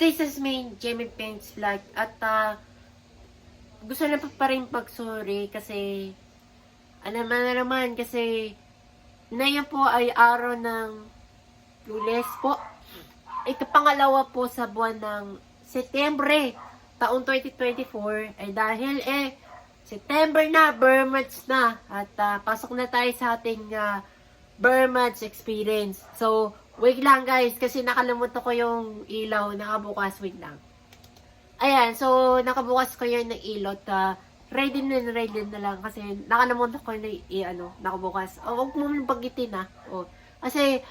this is me, Jamie Paints Vlog. At gusto na pa rin pag-sorry kasi alam na naman kasi ngayon po ay araw ng Lunes po. Ito pangalawa po sa buwan ng Setyembre taong 2024 ay dahil September na, Bare months na at pasok na tayo sa ating Bare months experience. So, wait lang guys kasi nakalimutan ko yung ilaw nakabukas, wait lang. Ayan, so nakabukas ko yun ng ilaw ready na lang kasi nakalimutan ko na nakabukas. Huwag mo nang bagitin kasi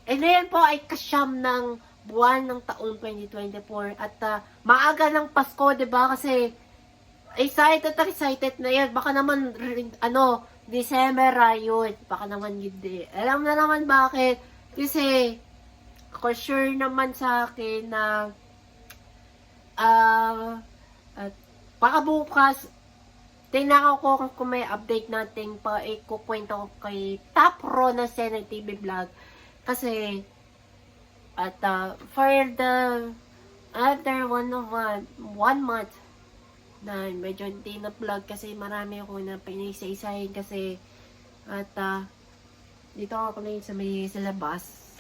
ngayon po ay kasyam ng buwan ng taong 2024 at maaga ng Pasko, 'di ba? Kasi excited na yan. Baka naman December yun. Baka naman hindi. Alam na naman bakit. Kasi ako sure naman sa akin na at baka bukas tingnan ko kung may update natin pa ikukwento ko kay Top Ro na Senate TV Vlog kasi at for the other one month na medyo hindi na vlog kasi marami ako na pinisa-isahin kasi at dito ako na sa labas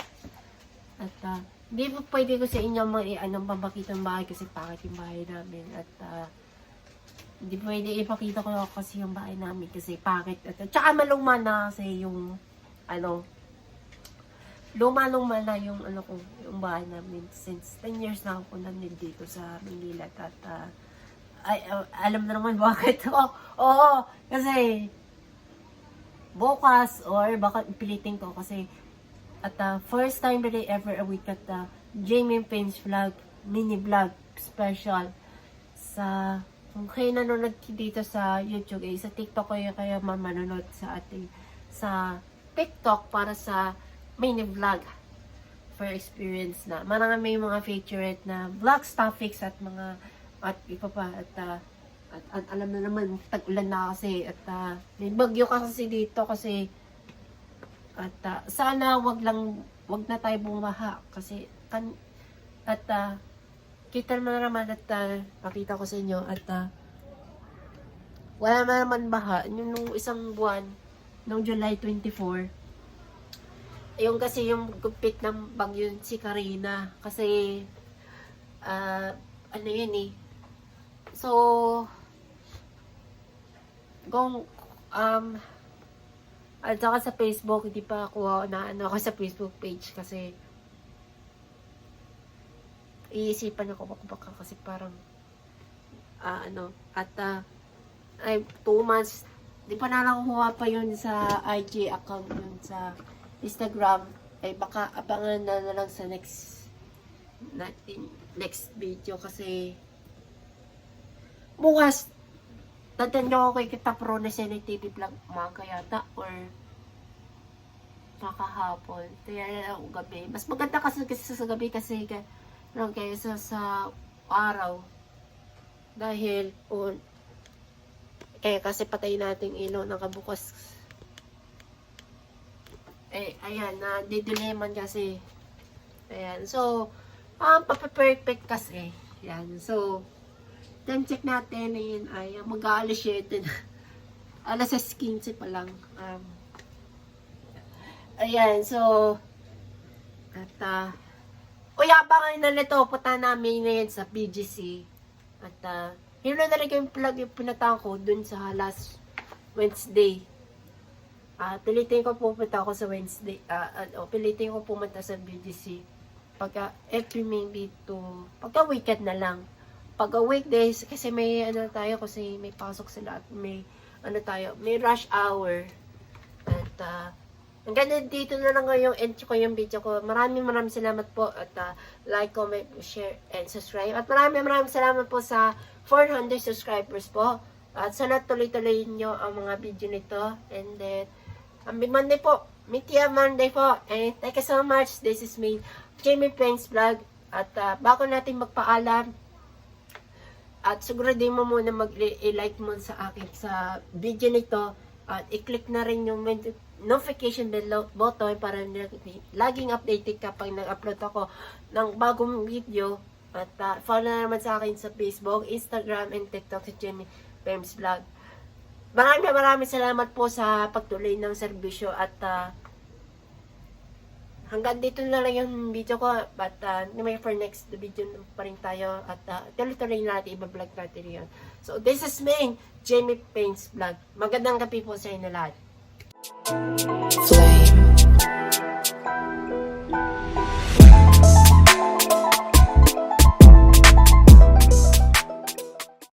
at hindi po pwede ko sa inyo pabakita ng bahay kasi pangit yung bahay namin at hindi pwede ipakita ko kasi yung bahay namin kasi pangit at tsaka maluma na kasi yung luma na yung yung bahay namin since 10 years na ako nandito sa Manila at alam na naman bakit kasi bukas or baka pilitin ko kasi at first time really ever a week at Jamie Paints Vlog mini vlog special sa kung kayo nanonood dito sa YouTube sa TikTok kaya manonood sa ating sa TikTok para sa mini vlog for experience na marami may mga featurette na vlogs topics at mga at iba pa at alam na naman tag-ulan na kasi at may bagyo kasi dito kasi at sana wag na tayo bumaha kasi kita mo na naman at pakita ko sa inyo at wala naman baha nung isang buwan nung July 24 yung kasi yung gupit ng bagyo si Karina kasi yun so kung at saka sa Facebook hindi pa ako ako sa Facebook page kasi iisipan ako baka kasi parang ay 2 months di pa nakuha pa yun sa IG account yun sa Instagram ay baka abangan na lang sa next video kasi bukas tatanong ako kay Top Ro na Senate TV Vlog umaga yata or kakahapon kaya gabi mas maganda kasi sa gabi kasi kaysa sa araw dahil kasi patay nating ilaw nakabukas ayan na didileman kasi ayan so perfect kasi yan so time check natin ayun ay mag-aalis 7 alas 15 pa lang ayan so at abangan na nito punta namin ngayon sa BGC at yun na rin yung plug yung pinatang ko dun sa last Wednesday pilitin ko pupunta ako sa Wednesday pilitin ko pumunta sa BGC pagka every maybe pagka weekend na lang pagka weekdays kasi may tayo kasi may pasok sila at may may rush hour at hanggang dito na lang ngayong end ko yung video ko. Maraming salamat po at like, comment, share, and subscribe. At maraming salamat po sa 400 subscribers po. At sana tuloy-tuloy nyo ang mga video nito. And then, Happy Monday po. Meetia Monday po. And thank you so much. This is me, Jamie Paints Vlog. At bago natin magpaalam, at siguro din mo muna mag-like mo sa akin sa video nito. At i-click na rin yung notification bell button para laging updated kapag nag-upload ako ng bagong video. At follow na naman sa akin sa Facebook, Instagram, and TikTok sa Jenny Pems Vlog. Maraming salamat po sa pagtuloy ng serbisyo at hanggang dito na lang yung video ko, but for next video pa rin tayo at tuloy-tuloy natin, iba-vlog natin yun. So this is me, Jamie Paints Vlog. Magandang gabi po sa inyo lahat.